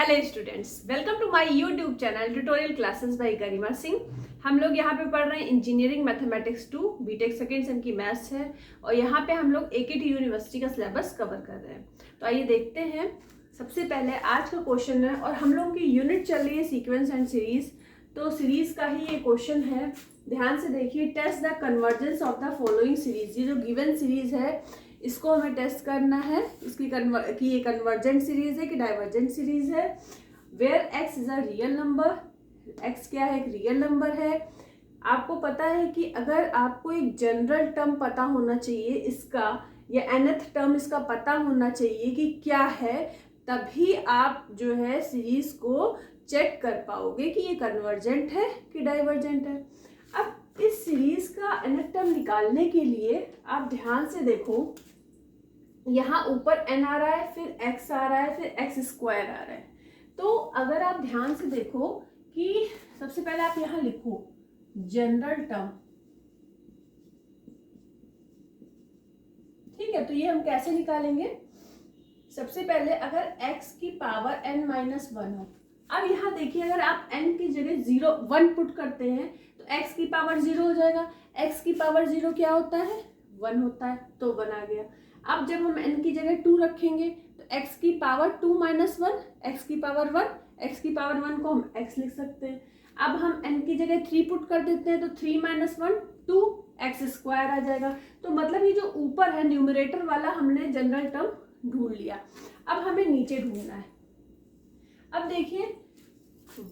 Hello students, welcome to my YouTube channel tutorial classes by Garima Singh. हम लोग यहाँ पे पढ़ रहे हैं engineering mathematics 2 BTech second sem की मैथ्स है और यहाँ पे हम लोग एकेटी यूनिवर्सिटी का सिलेबस कवर कर रहे हैं। तो आइए देखते हैं। सबसे पहले आज का क्वेश्चन है और हम लोगों की यूनिट चल रही है सीक्वेंस एंड सीरीज। तो सीरीज का ही ये क्वेश्चन है, ध्यान से देखिए। Test the convergence of the following series. ये जो गिवन सीरीज है इसको हमें टेस्ट करना है कि ये कन्वर्जेंट सीरीज है कि डाइवर्जेंट सीरीज है। Where X is a real number, X क्या है, एक रियल नंबर है। आपको पता है कि अगर आपको एक जनरल टर्म पता होना चाहिए इसका, या nth टर्म इसका पता होना चाहिए कि क्या है, तभी आप जो है सीरीज को चेक कर पाओगे कि ये कन्वर्जेंट है कि डाइवर्जेंट है। अब इस सीरीज का nth टर्म निकालने के लिए आप ध्यान से देखो, यहाँ ऊपर n आ रहा है, फिर x आ रहा है, फिर x स्क्वायर आ रहा है। तो अगर आप ध्यान से देखो कि सबसे पहले आप यहाँ लिखो जनरल टर्म, ठीक है। तो ये हम कैसे निकालेंगे? सबसे पहले अगर x की पावर n-1 हो, अब यहाँ देखिए अगर आप n की जगह 1 पुट करते हैं तो x की पावर 0 हो जाएगा। x की पावर 0 क्या होता है? 1 होता है, तो 1 आ गया। अब जब हम n की जगह 2 रखेंगे तो x की पावर 2 - 1, x की पावर 1, x की पावर 1 को हम x लिख सकते हैं। अब हम n की जगह 3 पुट कर देते हैं तो 3 - 1 2, x स्क्वायर आ जाएगा। तो मतलब ये जो ऊपर है न्यूमरेटर वाला हमने जनरल टर्म ढूंढ लिया। अब हमें नीचे ढूंढना है। अब देखिए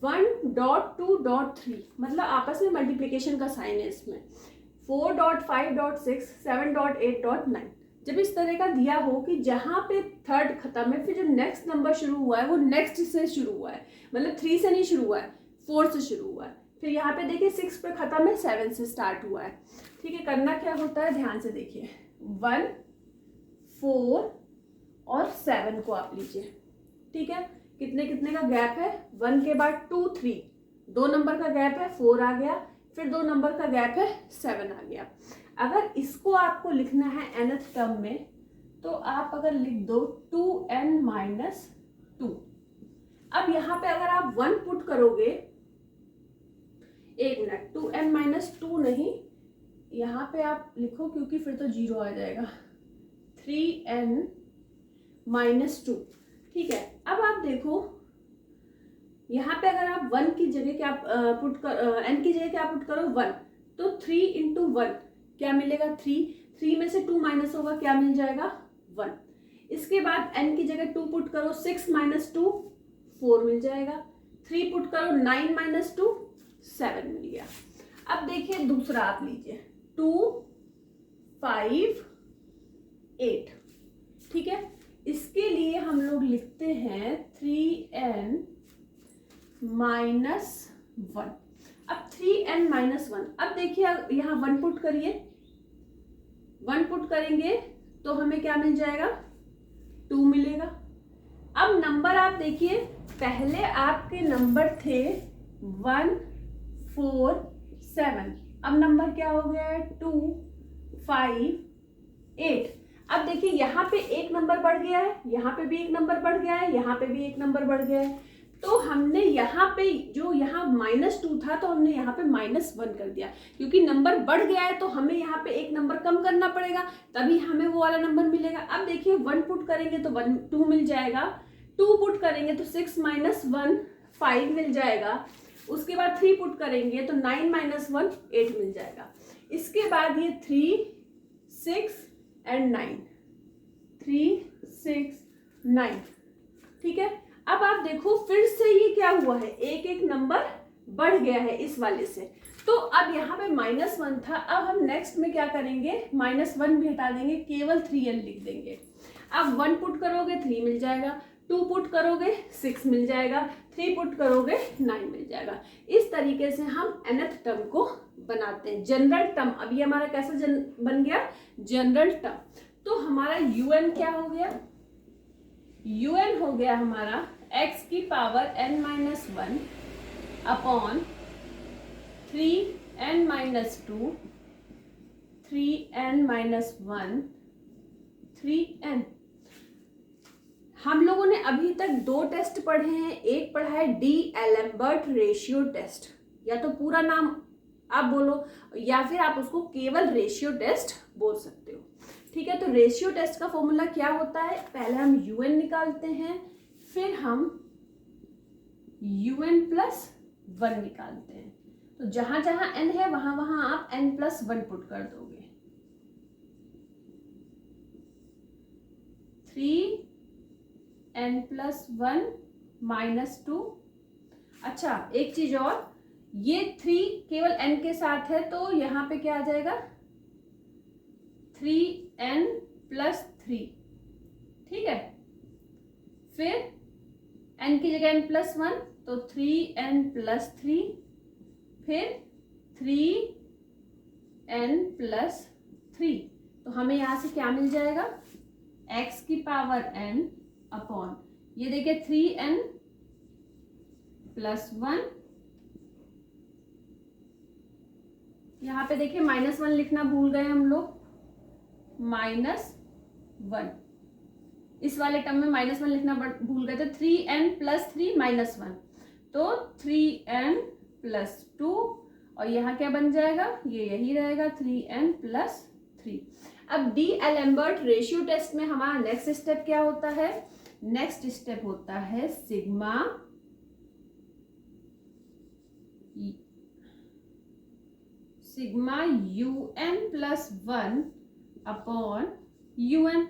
1.2.3 मतलब आपस में मल्टीप्लिकेशन का साइन है इसमें। 4.5.6 7.8.9 जब इस तरह का दिया हो कि जहां पे थर्ड खत्म है, फिर जो नेक्स्ट नंबर शुरू हुआ है वो नेक्स्ट से शुरू हुआ है, मतलब 3 से नहीं शुरू हुआ है, 4 से शुरू हुआ है। फिर यहाँ पे देखिए 6 पे खत्म है, 7 से स्टार्ट हुआ है। ठीक है, करना क्या होता है ध्यान से देखिए। 1 4 और 7 को आप लीजिए, ठीक है। कितने कितने का गैप है? 1 के बाद 2 3, 2 नंबर का गैप है, 4 आ गया, फिर 2 नंबर का गैप है, 7 आ गया। अगर इसको आपको लिखना है nth टर्म में तो आप अगर लिख दो 2n-2। अब यहाँ पे अगर आप 1 पुट करोगे, 1 मिनट, 2n-2 नहीं, यहाँ पे आप लिखो क्योंकि फिर तो 0 आ जाएगा, 3n-2, ठीक है। अब आप देखो यहाँ पे अगर आप 1 की जगह क्या पुट कर, n की जगह क्या पुट करो 1, तो 3 × 1 क्या मिलेगा? 3 में से 2 माइनस होगा, क्या मिल जाएगा? 1। इसके बाद n की जगह 2 पुट करो, 6 - 2 4 मिल जाएगा। 3 पुट करो, 9 - 2 7 मिल गया। अब देखिए दूसरा आप लीजिए 2 5 8, ठीक है। इसके लिए हम लोग लिखते हैं 3n - 1। अब 3n-1, अब देखिए यहाँ 1 पुट करिए, 1 पुट करेंगे तो हमें क्या मिल जाएगा? 2 मिलेगा। अब नंबर आप देखिए, पहले आपके नंबर थे 1 4 7, अब नंबर क्या हो गया है? 2 5 8। अब देखिए यहाँ पे एक नंबर बढ़ गया है, यहाँ पे भी एक नंबर बढ़ गया है, यहाँ पे भी एक नंबर बढ़ गया है। तो हमने यहाँ पे जो यहाँ -2 था तो हमने यहाँ पे -1 कर दिया, क्योंकि नंबर बढ़ गया है तो हमें यहाँ पे एक नंबर कम करना पड़ेगा, तभी हमें वो वाला नंबर मिलेगा। अब देखिए 1 पुट करेंगे तो 2 मिल जाएगा, 2 पुट करेंगे तो 6 - 1 5 मिल जाएगा। उसके बाद 3 पुट करेंगे तो 9 - 1 8 मिल जाएगा। इसके बाद ये 3 6 और 9, 3 6 9, ठीक है। अब आप देखो फिर से ये क्या हुआ है, एक एक नंबर बढ़ गया है इस वाले से। तो अब यहाँ पे -1 था, अब हम नेक्स्ट में क्या करेंगे? -1 भी हटा देंगे, केवल 3n लिख देंगे। अब 1 पुट करोगे 3 मिल जाएगा, 2 पुट करोगे 6 मिल जाएगा, 3 पुट करोगे 9 मिल जाएगा। इस तरीके से हम nth टर्म को बनाते हैं, जनरल टर्म। अब ये हमारा कैसा बन गया? General term. तो हमारा un क्या हो गया? un हो गया हमारा x की power n-1 upon 3n-2, 3n-1 3n। हम लोगों ने अभी तक 2 टेस्ट पढ़े हैं। एक पढ़ा है डी एलेम्बर्ट रेशियो टेस्ट, या तो पूरा नाम आप बोलो या फिर आप उसको केवल रेशियो टेस्ट बोल सकते हो। ठीक है, तो रेशियो टेस्ट का फॉर्मूला क्या होता है, पहले हम यूएन निकालते हैं, फिर हम UN+1 निकालते हैं। तो जहां जहां n है वहां वहां आप n+1 पुट कर दोगे। 3n+1 -2। अच्छा, एक चीज और, ये 3 केवल n के साथ है तो यहाँ पे क्या आ जाएगा 3n+3। ठीक है, फिर n की जगह n+1 तो 3n+3, फिर 3n+3। तो हमें यहाँ से क्या मिल जाएगा, x की पावर n अपॉन, ये देखिए 3n+1, यहाँ पे देखिए -1 लिखना भूल गए हम लोग, -1, इस वाले टर्म में -1 लिखना भूल गए थे। 3n+3 -1, तो 3n+2, और यहाँ क्या बन जाएगा, ये यही रहेगा 3n+3। अब डी एलेम्बर्ट रेशियो टेस्ट में हमारा नेक्स्ट स्टेप क्या होता है, नेक्स्ट स्टेप होता है सिग्मा UN+1 अपॉन UN।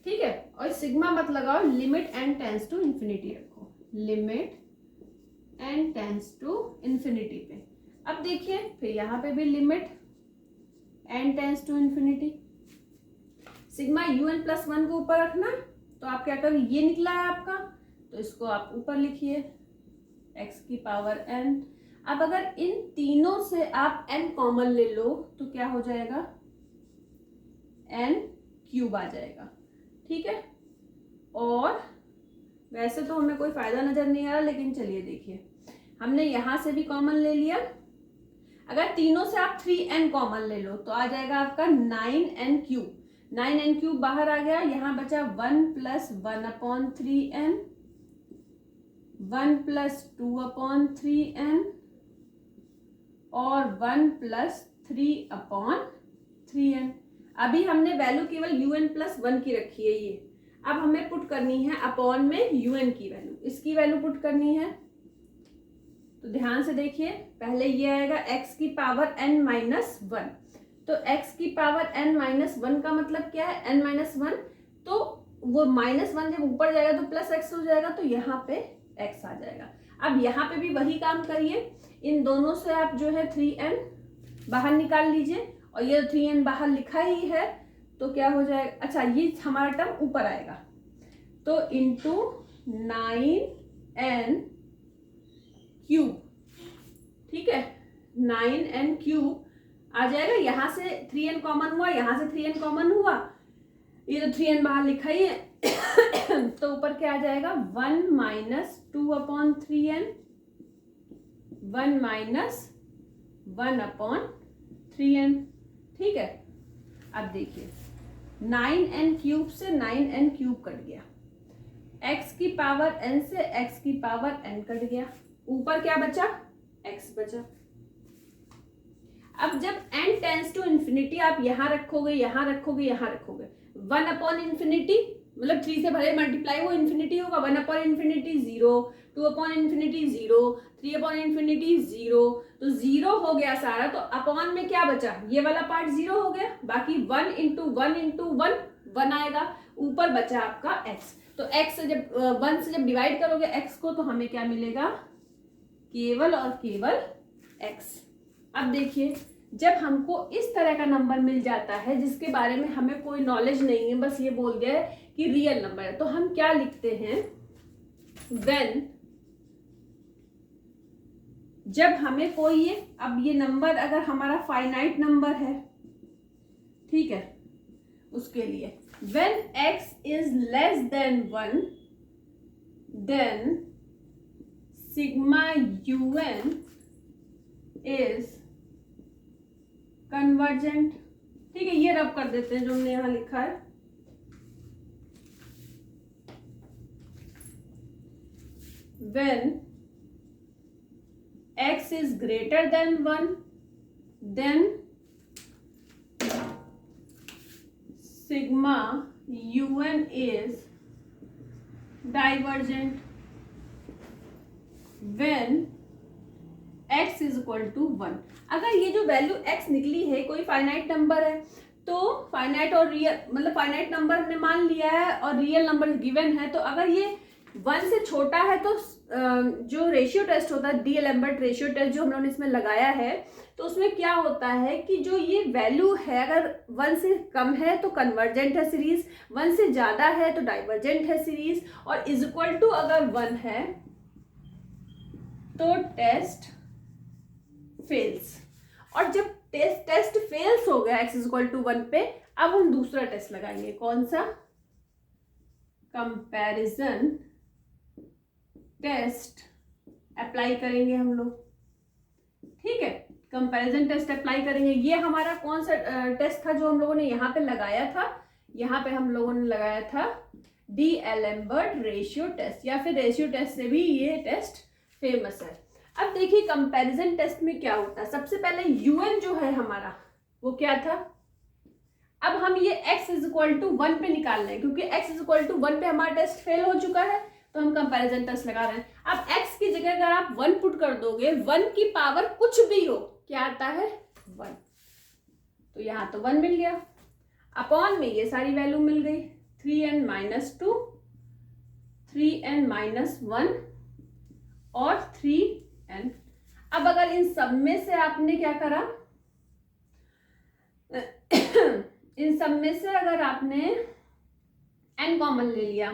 ठीक है, और सिग्मा मत लगाओ, limit n tends to infinity रखो, limit n tends to infinity पे। अब देखिए फिर यहाँ पे भी limit n tends to infinity. Sigma UN+1 को ऊपर रखना, तो आप क्या करोगे, ये निकला है आपका, तो इसको आप ऊपर लिखिए x की पावर n। अब अगर इन तीनों से आप n कॉमन ले लो तो क्या हो जाएगा, n³ आ जाएगा। ठीक है, और वैसे तो हमें कोई फायदा नजर नहीं आ रहा, लेकिन चलिए देखिए, हमने यहां से भी कॉमन ले लिया। अगर तीनों से आप 3n कॉमन ले लो तो आ जाएगा आपका 9n³। 9n³ बाहर आ गया, यहाँ बचा 1+1/3n, 1+2/3n और 1+3/3n। अभी हमने वैल्यू केवल UN+1 की रखी है ये, अब हमें पुट करनी है अपॉन में UN की वैल्यू, इसकी वैल्यू पुट करनी है। तो ध्यान से देखिए, पहले ये आएगा x की पावर n-1, तो x की पावर n-1 का मतलब क्या है, n-1, तो वो -1 जब ऊपर जाएगा तो +x हो जाएगा, तो यहाँ पे x आ जाएगा। अब यहाँ पे भी वही काम करिए, इन दोनों से आप जो है 3n बाहर निकाल लीजिए, और ये 3n बाहर लिखा ही है, तो क्या हो जाएगा, अच्छा ये हमारा टर्म ऊपर आएगा, तो इंटू 9n³। ठीक है, 9n³ आ जाएगा। यहाँ से 3n कॉमन हुआ, यहाँ से 3n कॉमन हुआ, ये तो 3n बाहर लिखा ही है तो ऊपर क्या आ जाएगा, 1 - 2/3n, 1 - 1/3n। ठीक है, अब देखिए 9n³ से 9n³ कट गया, x की पावर n से x की पावर n कट गया, ऊपर क्या बचा, x बचा। अब जब n टेंस टू इन्फिनिटी आप यहाँ रखोगे, यहाँ रखोगे, यहाँ रखोगे, 1/∞, मतलब 3 से भले मल्टीप्लाई वो इन्फिनिटी होगा, 1/∞ 0, 2/∞ 0, 3/∞ 0, तो 0 हो गया सारा। तो अपॉन में क्या बचा, ये वाला पार्ट 0 हो गया, बाकी 1 × 1 × 1 1 आएगा, ऊपर बचा आपका x। तो x से जब 1 से जब डिवाइड करोगे x को, तो हमें क्या मिलेगा, केवल और केवल x। अब देखिए, जब हमको इस तरह का नंबर मिल जाता है जिसके बारे में हमें कोई नॉलेज नहीं है, बस ये बोल दिया है कि रियल नंबर है, तो हम क्या लिखते हैं, व्हेन, जब हमें कोई ये, अब ये नंबर अगर हमारा फाइनाइट नंबर है, ठीक है, उसके लिए when x is less than 1 then sigma UN is convergent. ठीक है, ये रब कर देते हैं जो हमने यहां लिखा है, when x is greater than 1, then sigma un is divergent when x is equal to 1। अगर ये जो वैल्यू x निकली है, कोई फाइनाइट नंबर है, तो फाइनाइट और रियल, मतलब फाइनाइट नंबर हमने मान लिया है और रियल नंबर गिवन है, तो अगर ये 1 से छोटा है तो जो रेशियो टेस्ट होता है, डी-एलेम्बर्ट रेशियो टेस्ट जो हम लोगों ने इसमें लगाया है, तो उसमें क्या होता है कि जो ये वैल्यू है अगर 1 से कम है तो कन्वर्जेंट है सीरीज, 1 से ज्यादा है तो डाइवर्जेंट है सीरीज, और इज इक्वल टू अगर 1 है तो टेस्ट फेल्स। और जब टेस्ट फेल्स हो गया x इज इक्वल टू 1 पे, अब हम दूसरा टेस्ट लगाएंगे। कौन सा? कंपैरिजन टेस्ट अप्लाई करेंगे हम लोग। ठीक है, कंपैरिजन टेस्ट अप्लाई करेंगे। ये हमारा कौन सा टेस्ट था जो हम लोगों ने यहाँ पे लगाया था? यहाँ पे हम लोगों ने लगाया था डी-एलेम्बर्ट रेशियो टेस्ट, या फिर रेशियो टेस्ट से भी ये टेस्ट फेमस है। अब देखिए कंपैरिजन टेस्ट में क्या होता है। सबसे पहले यूएन जो है हमारा वो क्या था? अब हम ये x इज इक्वल टू 1 पे निकाल रहे हैं, क्योंकि x इज इक्वल टू 1 पे हमारा टेस्ट फेल हो चुका है, तो हम कंपैरिजन टेस्ट लगा रहे हैं। अब x की जगह अगर आप 1 पुट कर दोगे, 1 की पावर कुछ भी हो, क्या आता है? 1। तो यहाँ तो 1 मिल गया, अपॉन में ये सारी वैल्यू मिल गई, 3n-2, 3n-1 और 3n। अब अगर इन सब में से आपने क्या करा, इन सब में से अगर आपने n कॉमन ले लिया,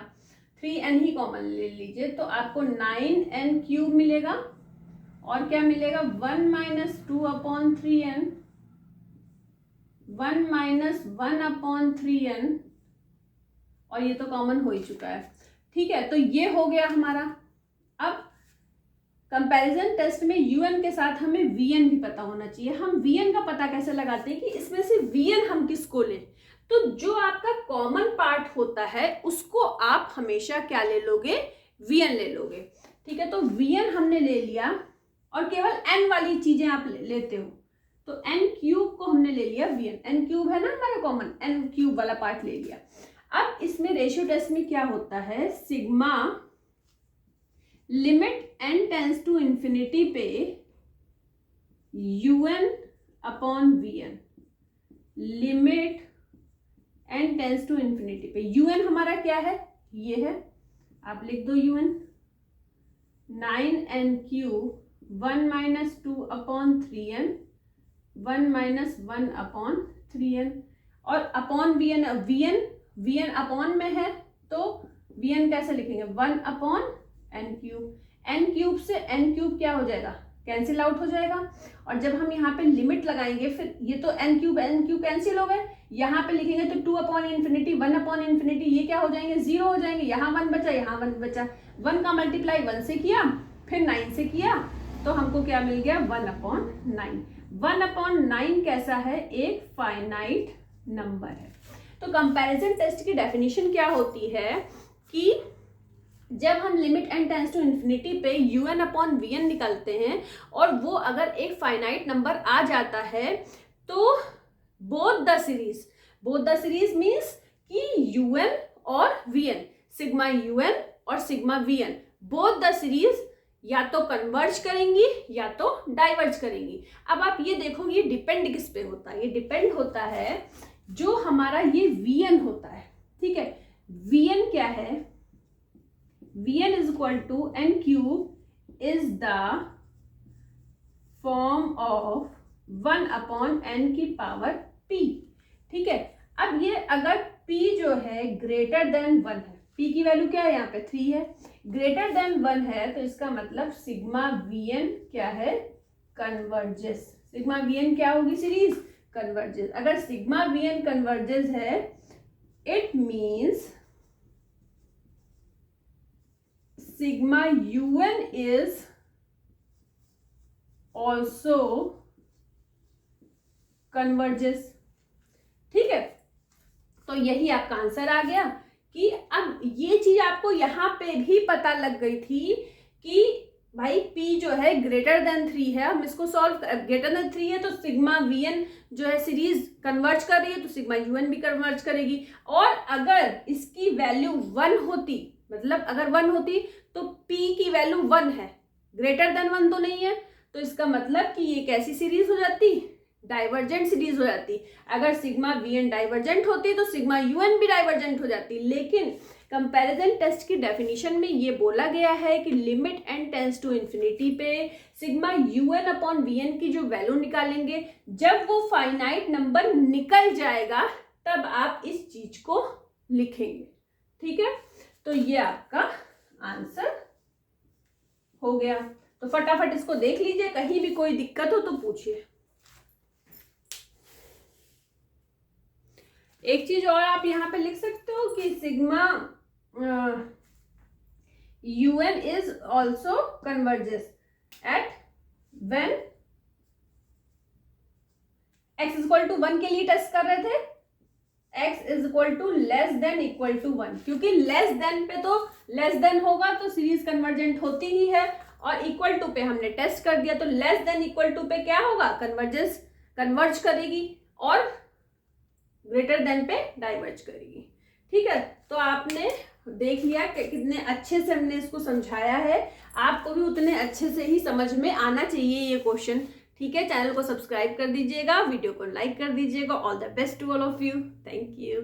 3n ही कॉमन ले लीजिए, तो आपको 9n³ मिलेगा, और क्या मिलेगा? 1 - 2 अपॉन 3n, 1 - 1 अपॉन 3n, और ये तो कॉमन हो ही चुका है। ठीक है, तो ये हो गया हमारा। अब कंपैरिजन टेस्ट में यूएन के साथ हमें वीएन भी पता होना चाहिए। हम वीएन का पता कैसे लगाते हैं कि इसमें से वीएन हम किसको लें? तो जो आपका कॉमन पार्ट होता है उसको आप हमेशा क्या ले लोगे? वीएन ले लोगे। ठीक है, तो वीएन हमने ले लिया, और केवल एन वाली चीजें आप लेते हो, तो n³ को हमने ले लिया वीएन, n³ है ना हमारा कॉमन, n³ वाला पार्ट ले लिया। अब इसमें रेशियो टेस्ट में क्या होता है? Sigma limit n tends to infinity पे un अपॉन वीएन, लिमिट n टेंस टू इंफिनिटी पे un हमारा क्या है? ये है, आप लिख दो un, 9n³ 1 - 2 upon 3n, 1 - 1 upon 3n, और अपॉन वीएन, वीएन अपॉन में है तो वीएन कैसे लिखेंगे? 1 अपॉन n³, n³ से n³ क्या हो जाएगा? कैंसिल आउट हो जाएगा। और जब हम यहाँ पे लिमिट लगाएंगे, फिर ये तो n³ कैंसिल हो गए, यहाँ पे लिखेंगे तो 2 अपॉन इन्फिनिटी, 1 अपॉन इन्फिनिटी, ये क्या हो जाएंगे? 0 हो जाएंगे। यहाँ 1 बचा, यहाँ 1 बचा, 1 का मल्टीप्लाई 1 से किया, फिर 9 से किया, तो हमको क्या मिल गया? 1 अपॉन 9। 1 अपॉन 9 कैसा है? एक फाइनाइट नंबर है। तो कंपैरिजन टेस्ट की डेफिनेशन क्या होती है कि जब हम limit n tends to infinity पे un अपॉन वीएन निकालते हैं, और वो अगर एक फाइनाइट नंबर आ जाता है, तो बोथ द सीरीज मीन्स कि un और vn, सिग्मा un और sigma vn, both the series या तो कन्वर्ज करेंगी या तो डाइवर्ज करेंगी। अब आप ये देखोगे, ये डिपेंड किस पे होता है? ये डिपेंड होता है जो हमारा ये vn होता है। ठीक है, vn क्या है? vn is equal to n³ is the form of 1 upon n की पावर p। ठीक है, अब ये अगर p जो है ग्रेटर देन 1 है, p की वैल्यू क्या है? यहाँ पे 3 है, ग्रेटर देन 1 है, तो इसका मतलब सिग्मा vn क्या है? कन्वर्जेस। सिग्मा vn क्या होगी सीरीज? कन्वर्जेस। अगर सिग्मा vn कन्वर्जेस है, it means sigma un is also converges। ठीक है, तो यही आपका आंसर आ गया कि अब ये चीज आपको यहां पे भी पता लग गई थी कि भाई P जो है ग्रेटर देन 3 है, हम इसको सॉल्व, ग्रेटर देन 3 है तो सिग्मा Vn जो है सीरीज कन्वर्ज कर रही है तो सिग्मा Un भी कन्वर्ज करेगी। और अगर इसकी वैल्यू 1 होती, मतलब अगर 1 होती तो P की वैल्यू 1 है, ग्रेटर देन 1 तो नहीं है, तो इसका मतलब कि ये कैसी सीरीज हो जाती, डाइवर्जेंट सीरीज हो जाती। अगर सिग्मा Vn डाइवर्जेंट होती तो सिग्मा Un भी डाइवर्जेंट हो जाती। लेकिन कंपैरिजन टेस्ट की डेफिनेशन में ये बोला गया है कि limit n tends to infinity पे सिग्मा Un अपॉन Vn की जो वैल्यू निकालेंगे, जब वो फाइनाइट नंबर निकल जाएगा तब आप इस चीज को लिखेंगे। ठीक है, तो ये आपका आंसर हो गया। तो फटाफट इसको देख लीजिए, कहीं भी कोई दिक्कत हो तो पूछिए। एक चीज और आप यहाँ पे लिख सकते हो कि sigma UN is also converges at when x is equal to 1 के लिए टेस्ट कर रहे थे, x is equal to less than equal to 1, क्योंकि लेस देन पे तो लेस देन होगा तो सीरीज कन्वर्जेंट होती ही है, और इक्वल टू पे हमने टेस्ट कर दिया तो लेस देन इक्वल टू पे क्या होगा, कन्वर्ज करेगी, और ग्रेटर देन पे डाइवर्ज करेगी। ठीक है, तो आपने देख लिया कि कितने अच्छे से हमने इसको समझाया है, आपको भी उतने अच्छे से ही समझ में आना चाहिए ये क्वेश्चन। ठीक है, चैनल को सब्सक्राइब कर दीजिएगा, वीडियो को लाइक कर दीजिएगा। All the best to all of you, thank you.